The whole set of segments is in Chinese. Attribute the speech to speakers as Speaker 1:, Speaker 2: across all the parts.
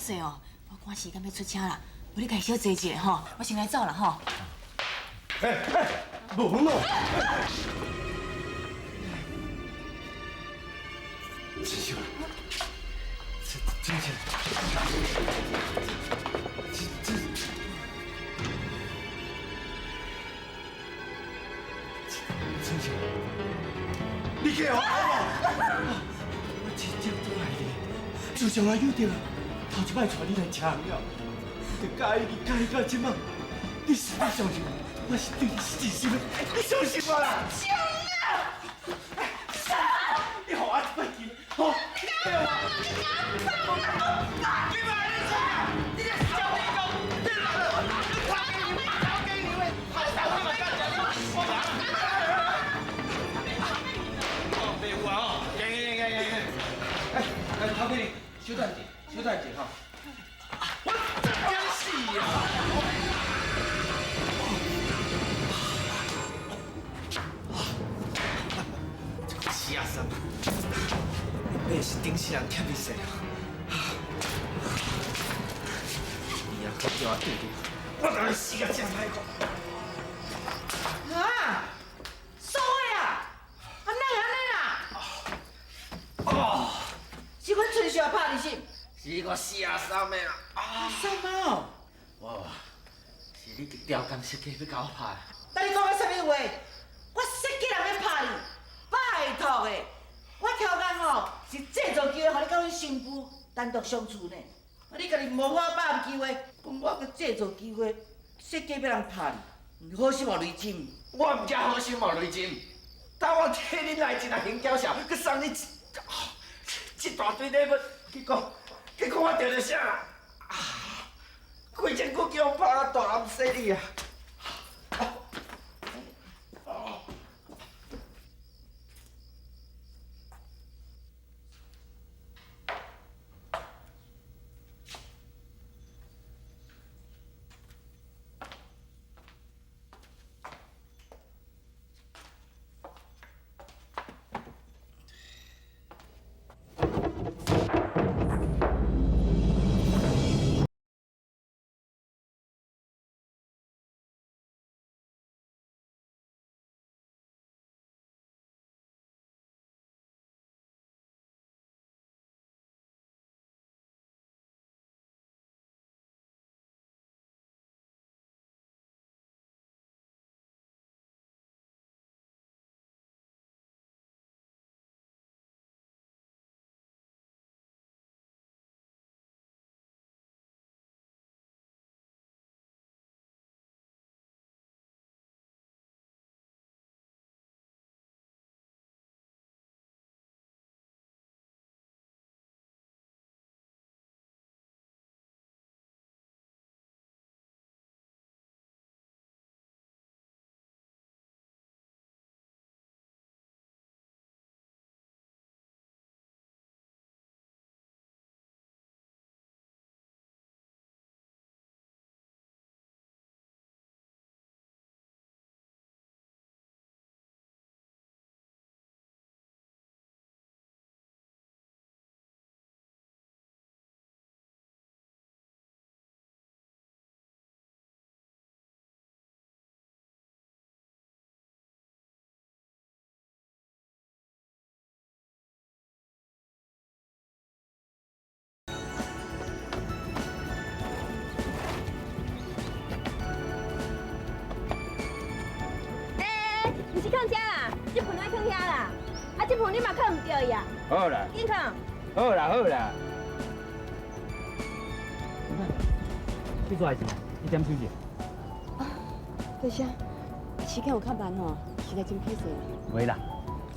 Speaker 1: 势哦，我赶时间要出车啦，我你家小坐一下吼，我先来走啦吼。
Speaker 2: 无门哦！真秀，真秀，真秀，你给我我真正都爱你，自从我有着头一摆带你来吃了，就介意你介意到即摆，你实在相信我是对你是真心的，你相信我啦！相啊！你给我一摆机，好，你给我，你把你出来，你这小屁狗，你来了，你交给你，交给你喂，好，我们干什么？我来。哦，别胡哦，行，头给你，小等一下哈。我真是呀！死啊生！你是顶世人欠你谁啊？你啊，可叫我对你，我当然死个真歹看。
Speaker 3: 啊，所以啊，安尼啦。哦，是阮春秀拍你心。
Speaker 2: 是我死啊生的啦！
Speaker 3: 啊，什么？
Speaker 2: 哇，是你一条工设计要甲我拍的。
Speaker 3: 等你讲我什么话？我设计人要拍你，拜托的。我挑工吼是制造机会，互你甲阮新妇单独相处呢。你家己无法把握机会，讲我个制造机会设计要人拍你，好心无雷金。
Speaker 2: 我唔惊好心无雷金，但我替恁来一个行销小，佮送你一大堆礼物，结果我着着啥？规身躯叫我拍啊大暗死你啊！
Speaker 4: 你是放遮啦？这盆爱放遐啦？啊，这盆你嘛放唔对伊啊？
Speaker 5: 好啦，
Speaker 4: 紧放。
Speaker 5: 好啦，好啦。你做啥事？你点休息？
Speaker 1: 多谢，时间有较慢吼，实在真歹势。
Speaker 5: 袂啦，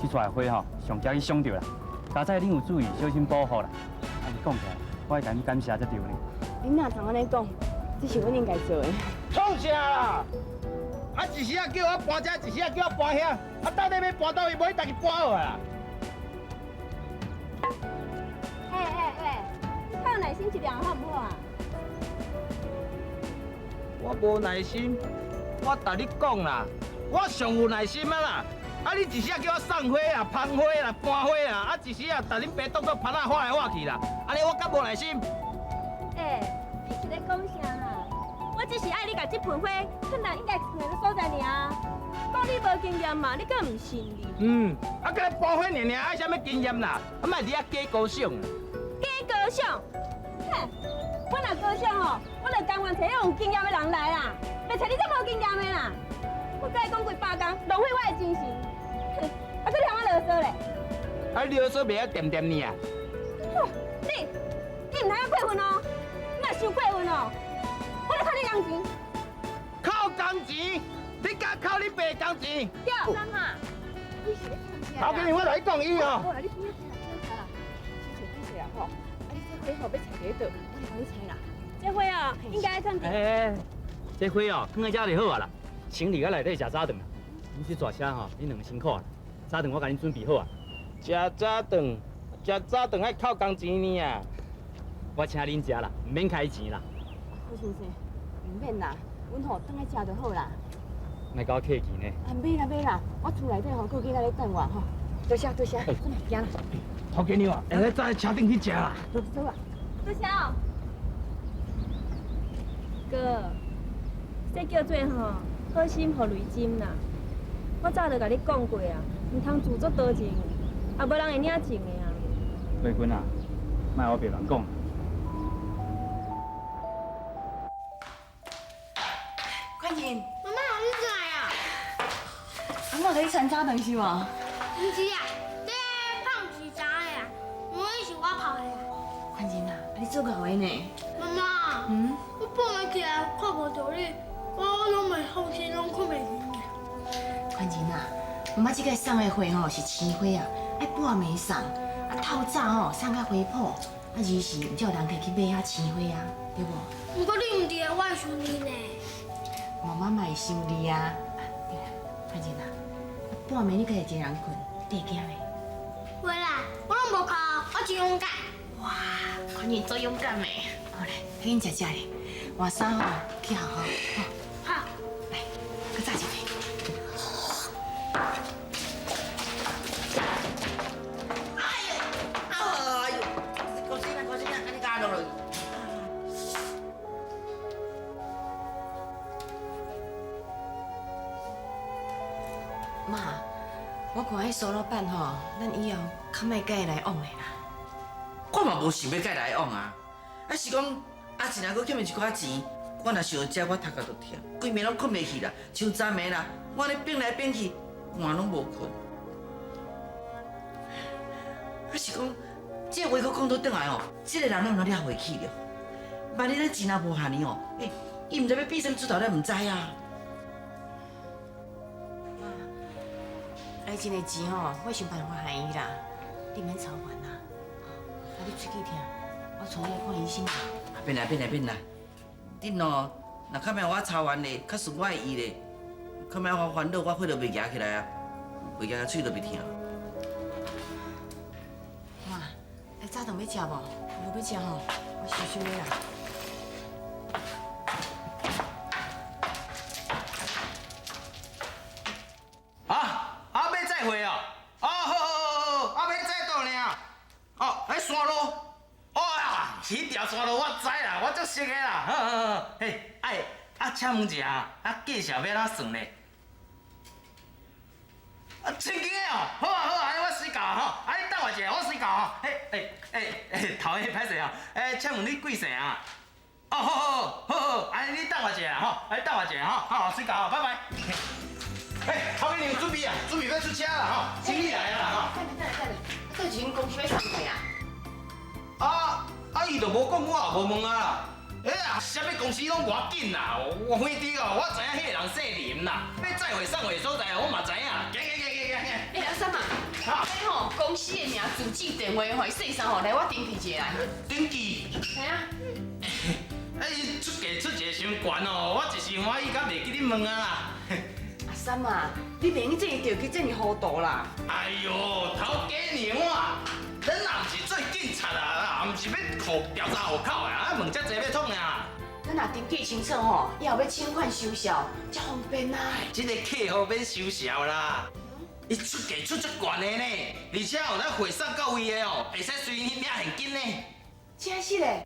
Speaker 5: 这撮花吼，上惊去伤着啦。加早恁有注意，小心保护啦。啊，你讲起来，我爱甲你感谢才对呢。
Speaker 1: 你哪通安尼讲？这是阮应该做的。
Speaker 6: 创啥啦？啊，一时啊叫我搬遮，一时啊叫我搬遐，啊，到底要搬到位，无你家己搬好啊。
Speaker 4: 你较有耐心一点好唔好啊？
Speaker 6: 我无耐心，我甲你讲啦，我上有耐心啊啦。啊，你一时啊叫我送花啊、捧花啦、搬花啦，啊，一时啊，甲恁爸当作盘啊画来画去啦，安尼我敢无耐心？
Speaker 4: 我只是爱你甲这盆花放到应该放的所在尔。讲你无经验嘛，你敢唔信你？
Speaker 6: 啊，甲你包花尔，爱啥物经验啦？啊，莫伫遐假高尚。
Speaker 4: 假高尚？哼！我若高尚吼，我就甘愿找迄有经验的人来啦，袂找你这无经验的啦。我甲你讲几百工，浪费我的精神。哼！啊，搁听我啰嗦咧。
Speaker 6: 啊，啰嗦袂晓点点你啊？
Speaker 4: 你唔通要过分哦，你若伤过分哦，我来靠你工钱。
Speaker 6: 靠工钱？你敢靠你爸工钱？
Speaker 4: 对，妈妈。
Speaker 6: 头家我来讲伊哦。
Speaker 1: 好啦，你不要猜啦，去找去找啦吼。啊，你这花吼要采几朵？我来帮你采啦。
Speaker 4: 这花哦，应该放
Speaker 5: 哎，这花哦，放在遮就好啊啦。行李我内底食早顿啊。你去抓车吼，你两个辛苦啊。早顿我甲你准备好啊。
Speaker 6: 食早顿爱靠工钱呢啊！
Speaker 5: 我请恁食啦，唔免开钱啦。
Speaker 1: 好先生，唔免啦，阮吼等来食就好啦。
Speaker 5: 莫甲我客气呢。
Speaker 1: 啊，买啦，我厝内底吼，佫囡仔咧等我吼。多谢，孙啊，行啦。
Speaker 6: 头家娘啊，下来早车顶去食啦。
Speaker 1: 走啊。
Speaker 4: 多谢哦。哥，这叫做吼好心互雷针啦。我早就甲你讲过啊，唔通自作多情，也无人会领情的啊。
Speaker 5: 慧君啊，莫我别乱讲。
Speaker 1: 冠英，
Speaker 7: 妈妈，你进来啊？
Speaker 1: 我给你穿早顿是无？
Speaker 7: 唔是啊，这胖是啥的啊？我是我泡的啊。
Speaker 1: 冠英啊，你做够的呢？
Speaker 7: 妈妈，我半暝起来看无到你，我拢袂放心，拢困袂着。
Speaker 1: 冠英啊，妈妈这个送的花吼是青花啊，爱半暝送，啊透早吼送到花圃，啊日时唔叫人客去买遐青花啊，对无？
Speaker 7: 不过你唔伫个，我会想你呢。
Speaker 1: 妈妈嘛会想你啊。对啦，冠英啊，半暝你家己一个人困，得惊的。
Speaker 7: 袂啦，我拢无哭，我真勇敢。
Speaker 1: 哇，冠英做勇敢的。好嘞，赶紧食食咧，换衫吼去学校，吼。
Speaker 7: 好。
Speaker 1: 来，搁早一点。妈，我看迄苏老板吼，咱以后较莫甲伊来往的啦。
Speaker 3: 我嘛无想要甲伊来往啊，啊是讲阿钱若佫欠伊一寡钱，我若想遮我头壳就疼，规暝拢困袂去啦，像昨暝啦，我咧变来变去，晚拢无困。啊是讲，这话佫讲倒转来哦，这个人哪了袂起了？万一咱钱若无限呢哦，伊毋知要变啥出头，咱毋知啊。
Speaker 1: 爱情的钱吼，我想办法还伊啦，你免操烦啦。啊，你喙齿疼，我带你来看医生啦。
Speaker 3: 免啦，恁哦，若较莫我操烦咧，较顺我的意咧，较莫我烦恼，我血就袂夹起来啊，袂夹喙就袂疼。
Speaker 1: 妈，早顿要食无？无要食吼，我收收咧啦。
Speaker 6: 要再会哦。哦，好，要再倒呢。哦，迄山路，哦呀，迄条山路我知啦，我足熟个啦。好，嘿，请问一下，价钱要哪算呢？千几个哦，好啊，安尼我水搞吼，你等我一下，我水搞吼。头下歹势哦，请问你几岁啊？哦，好，安尼你等我一下吼，等我一下吼，好，水搞吼，拜拜。头家娘准备要出车啦吼，行李来啦吼。
Speaker 1: 这一间公司要上去啊？
Speaker 6: 伊就无讲，我也无问啊。啥物公司拢无要紧啦，我反正哦，我知影迄个人姓林啦，要载回送回所在，我嘛知影。行。
Speaker 1: 阿三啊，你吼公司的名、住址、电话，吼，细声吼，来我登记一下来。
Speaker 6: 登记？
Speaker 1: 系啊。
Speaker 6: 伊出价伤悬哦，我一时欢喜，甲袂记你问啊啦。
Speaker 1: 阿三啊，你袂用这样调去这么糊涂啦。
Speaker 6: 哎呦，头家娘啊，咱也毋是做警察啊，也毋是要互调查户口的，问遮济要创啊。
Speaker 1: 咱若登记清楚吼，以后要请款收销，才方便啊。
Speaker 6: 这个客户免收销啦，伊出价出足悬的呢，而且哦，咱回送到位的哦，会使随伊领现金呢。
Speaker 1: 真是嘞。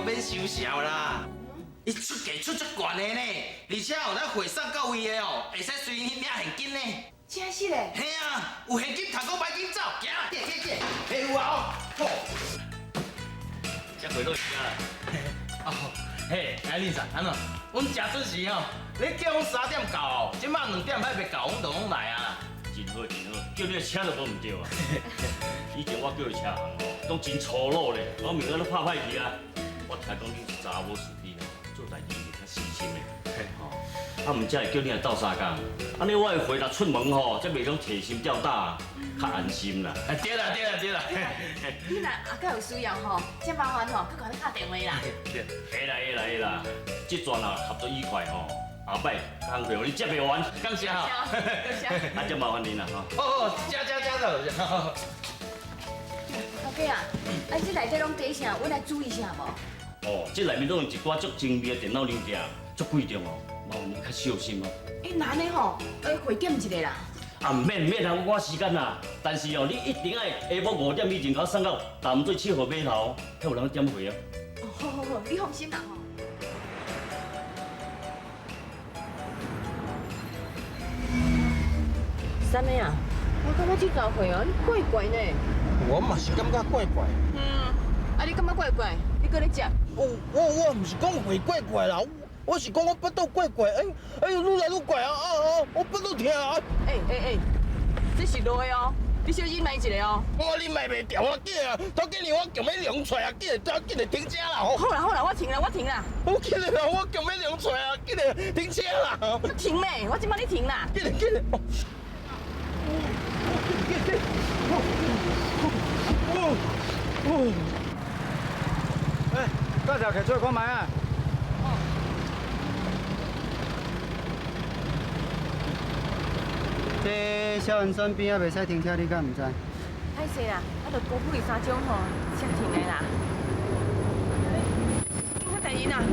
Speaker 6: 免收潲啦。伊出价出足悬的呢，而且咱会送到位的哦，会使随伊领现金呢。
Speaker 1: 真是嘞。
Speaker 6: 嘿啊，有现金，头壳歹紧走，行，行，嘿有啊哦。才回到家啦。哦，嘿，哎，林生，安怎？阮食准时吼，你叫阮3点到哦，即马2点还袂到，阮就拢来啊。
Speaker 8: 真好真好，叫你的车都无唔对啊！以前我叫你车行哦，都真粗鲁咧，我明仔都拍歹去啊！我听讲你是查某事体哦，做代志是较细心的，吼。啊，唔才会叫你来斗相共，安尼我会回来出门吼，才袂讲提心吊胆，较安心啦。
Speaker 6: 对啦。
Speaker 1: 你若后盖有需要吼，真麻烦吼，佮甲你打电话啦。
Speaker 8: 会啦，这转啊合作愉快吼。后摆工费你接袂完，感谢哈。啊，真麻烦您啦吼。
Speaker 6: 哦，加了。
Speaker 1: 老哥啊，这内底拢底啥？阮来注意下无？
Speaker 8: 哦，这内面都有一寡足精密的电脑零件，足贵重哦，麻烦你较小心哦。
Speaker 1: 那安尼吼，回检一下啦。
Speaker 8: 啊，唔免啊，我时间啦。但是哦，你一定要下晡5点以前甲我送到淡水7号码头，才有人点回啊。
Speaker 1: 哦，好，你放心啦吼。三妹啊，我感觉这交会哦，你怪怪呢。
Speaker 2: 我嘛是感觉怪怪。
Speaker 1: 啊，你感觉怪怪？你搁咧食？
Speaker 2: 我唔是讲会怪怪啦，我是讲我腹肚怪怪，哎呦，愈来愈怪啊！我腹肚疼啊！
Speaker 1: 这是落的哦，你小心慢一下哦。
Speaker 2: 我你卖袂掉，我紧啊！头今年我强要量出来啊，紧来停车啦！
Speaker 1: 好啦，我停啦。
Speaker 2: 我紧来啦，我强要量出来啊，紧来停车啦！
Speaker 1: 我停咩？我即摆你停啦。
Speaker 2: 紧来！
Speaker 5: 大条摕出来看卖啊！
Speaker 9: 这小云山边啊，袂使停车，你敢唔知？
Speaker 1: 歹势啦，着高普里3种吼，才停的啦。大人啊，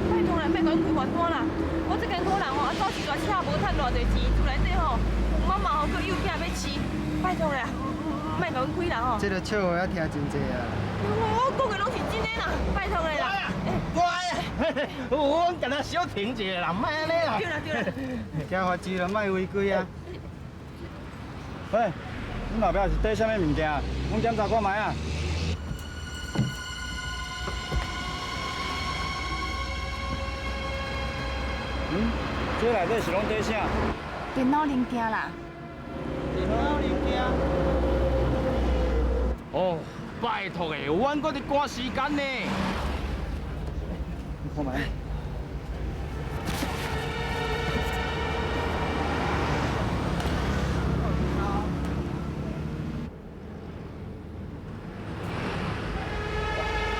Speaker 1: 拜托啦，别甲阮开罚单啦！我这间苦人吼，走一大车无趁偌济钱，厝内底吼，有妈妈吼，佮幼囝要饲，拜托啦，莫甲阮开啦吼！
Speaker 9: 这个笑话也听真济啊！
Speaker 1: 我讲的拢是真的啦，拜托的啦！
Speaker 2: 我今仔小停一下啦，莫安尼啦。
Speaker 1: 对啦。
Speaker 9: 惊罚钱了，莫违规啊！
Speaker 5: 喂，恁后壁是缀啥物物件？阮检查看卖啊！这内底是拢缀啥？
Speaker 1: 电脑零件啦。
Speaker 2: 电脑零件。
Speaker 6: 哦，拜托的，阮搁伫赶时间呢。
Speaker 5: 你看卖。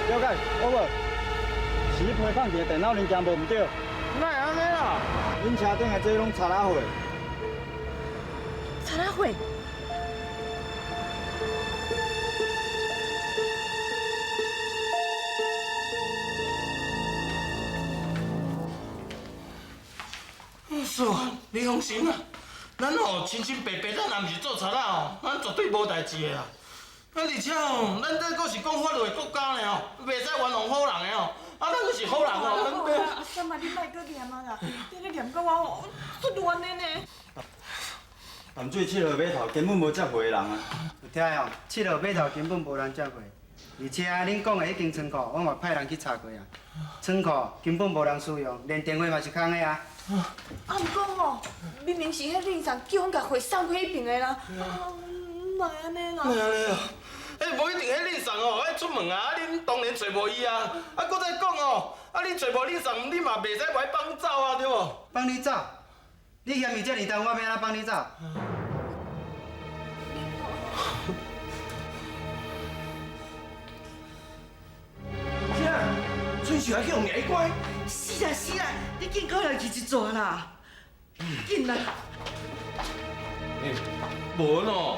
Speaker 5: 了解，我无。是批放伫电脑零件无毋对。
Speaker 2: 哪会安尼啦？
Speaker 5: 恁车顶的这拢插拉货。
Speaker 1: 查拉会。
Speaker 6: 是啊，你放心啦，咱吼清清白白，咱若毋是做贼仔吼，咱绝对无代志的啦。啊，而且吼，咱这阁是讲法律的国家呢吼，袂使冤枉好人的吼。啊，咱可是好人哦。
Speaker 1: 阿三啊，你莫搁念啊啦，你念到我吼，出乱的呢。
Speaker 5: 淡水7号码头根本无接货的人啊！
Speaker 9: 有听哦，7号码头根本无人接货，而且恁讲的迄间仓库，我嘛派人去查过啊，仓库根本无人使用，连电话嘛是空的啊。
Speaker 1: 啊，毋过吼，明明是迄林上叫阮甲货送去迄边的啦，莫安尼啦。
Speaker 6: 莫安尼啊！无一定迄恁送哦，爱出门啊，恁当然找无伊啊。啊，搁再讲哦，啊，恁找无恁送，恁嘛袂使歪帮走啊，对无？
Speaker 9: 帮你走？你嫌伊遮尔重，我要安怎帮你走？
Speaker 2: 姐，春秀还去用牙乖。
Speaker 3: 是啦，你紧过来去一撮啦，紧啦！
Speaker 2: 无喏，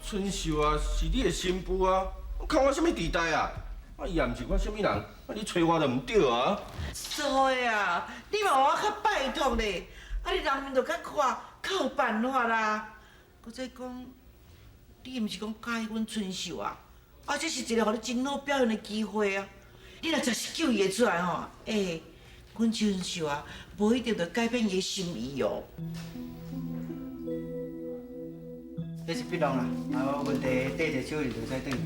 Speaker 2: 春秀啊，是你的新妇啊，靠我什么地带啊？啊，伊也毋是我什么人，啊，你找我就毋对啊。
Speaker 3: 所以啊，你嘛我较拜托咧，啊，你人面就较看，较有办法啦。搁再讲，你毋是讲介意阮春秀啊？啊，这是一个互你真好表现的机会啊！你若真是救伊会出来吼，阮春秀啊，无一定就改变伊的心意哦。
Speaker 9: 这是必然啦，若无问题，缀一手就使转去。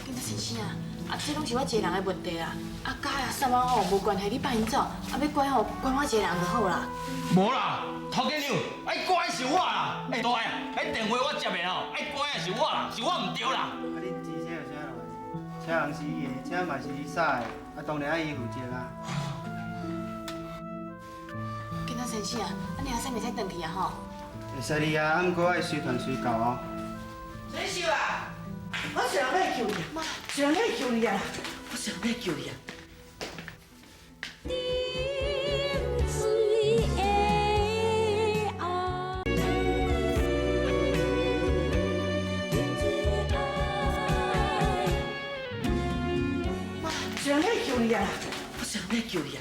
Speaker 1: 今仔先生啊，这拢是我一个人的问题啦。啊，甲啊三万吼无关系，你放因走，啊要管吼管我一个人就好啦。
Speaker 6: 无啦，头家娘，爱乖是我啦。大个，迄电话我接的吼，爱乖的是我啦，是我唔对啦。
Speaker 9: 啊，恁钱车有啥落？车人是伊的，车嘛是伊撒的，啊当然爱伊负责啦。
Speaker 1: 今仔先生啊，你后生袂使回去啊吼。
Speaker 9: 会使你啊，毋过爱随传随到哦。
Speaker 3: 春秀啊，我是人来救你，妈，是人来救你啊，我是人来救你啊。是人来救你啊！我是人来救你啊！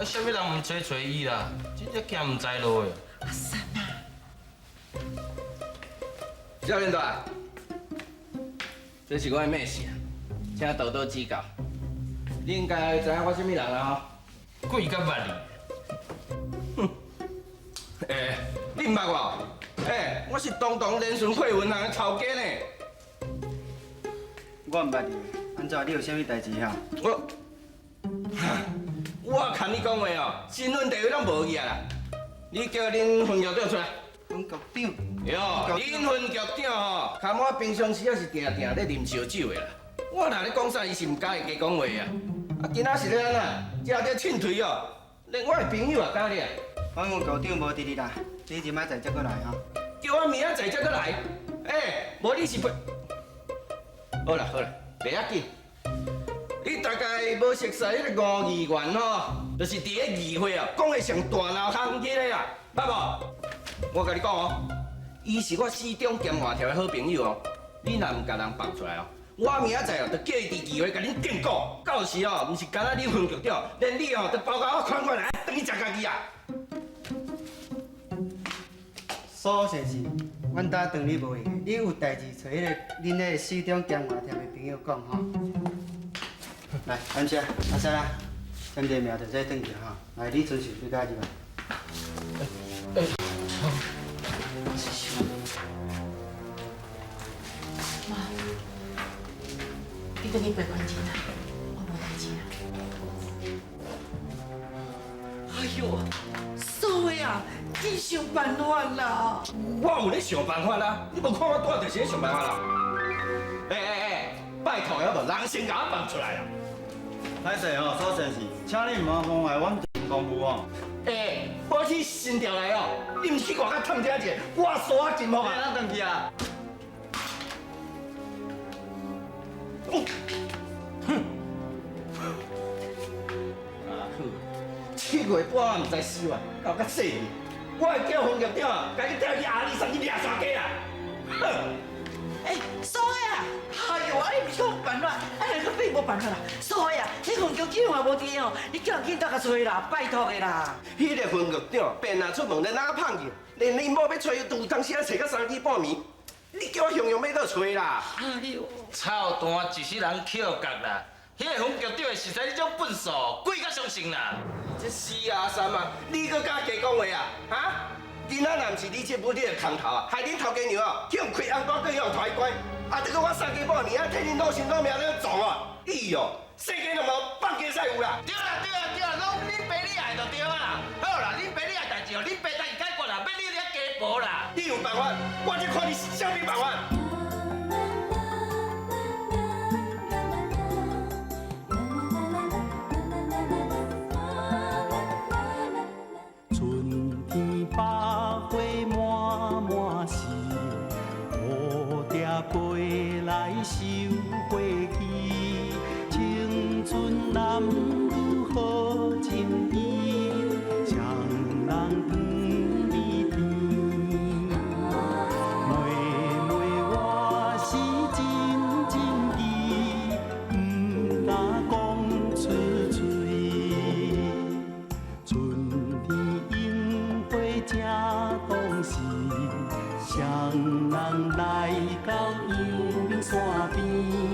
Speaker 6: 啊，啥物人唔找伊啦？真正惊唔知路的。
Speaker 3: 阿三啊，
Speaker 6: 少年大，这是我的妹婿啊，请多多指教。你应该知影我什么人啊？鬼甲捌你。哼，你唔捌我？我是东东联顺汇文行的头家呢。
Speaker 9: 我毋捌你，安怎你有啥物代志哈？
Speaker 6: 我看你讲话哦，身份地位拢无去啊啦。你叫恁分局长出来。
Speaker 9: 分局长。
Speaker 6: 哟，恁分局长吼，看我平常时也是定定咧啉烧酒的啦。我若咧讲啥，伊是唔敢会加讲话啊。啊，今仔是咧安怎？食咧凊退哦，连我的朋友也敢咧。
Speaker 9: 反正局长无伫哩啦，你今仔载才过来吼。
Speaker 6: 叫我明仔载才过来。无你是好啦，袂要紧。你大概无熟悉迄个5议员吼，就是伫咧议会啊，讲的上大闹行起的啦，捌无？我甲你讲哦，伊是我市长兼外条的好朋友哦。你若唔甲人放出来哦，我明仔载哦，就叫伊伫议会甲恁建构。到时哦，毋是干那你分局长，连你哦，都包甲我款来，等你食家己啊！
Speaker 9: 所幸是，阮搭当你无闲，你有代志找迄个恁迄个市长兼外条的朋友讲吼。来，感谢阿三啊，签一个名就使转去吼。来，你遵守你家己吧。
Speaker 1: 妈，你等去赔款钱啦，我无代志啦。
Speaker 3: 哎呦，所以啊，你想办法啦！
Speaker 6: 我有咧想办法啦，你无看我带就是咧想办法啦。拜托，要无人先甲我放出来啊！
Speaker 2: 歹势吼，所幸是，请你唔好妨碍阮公务哦。
Speaker 6: 我去新调来哦，你毋是去外口探听者，我锁啊金福啊！
Speaker 2: 咱回去啊。
Speaker 6: 7月半毋知4月，到甲细年，我会叫分局长啊，甲你带去阿里山去掠山鸡啦！
Speaker 3: 所以啊，哎呦，你唔想办法，那个变无办法啦。所以啊，你分局长也无伫哦，你叫人紧带甲找啦，拜托的啦。
Speaker 6: 迄个分局长变啊出门连哪个胖去，连恁某要找伊拄当时啊找到3更半暝，你叫我雄雄要倒找啦！
Speaker 3: 哎呦，
Speaker 6: 操蛋，一世人捡角啦！迄个分局长实在迄种笨手，鬼甲相信啦！这死阿三啊，你搁敢加讲话啊？哈？今仔若毋是你这母你的空头啊，害恁头家娘啊，向开红光，搁向抬棺，啊，得搁我3更半暝啊，替恁老身老命咧撞啊！哎呦，世间就无放假赛有啦！对啦，拢恁爸你爱就对啊啦。好啦，恁爸你爱代志哦，恁爸代志解决啦，免你咧加步啦。你有办法，我就看你是啥物办法。
Speaker 10: 过来收花期，青春男女好情义，双人长美甜。妹妹我是真意，不敢讲出嘴。人来到阳明山边。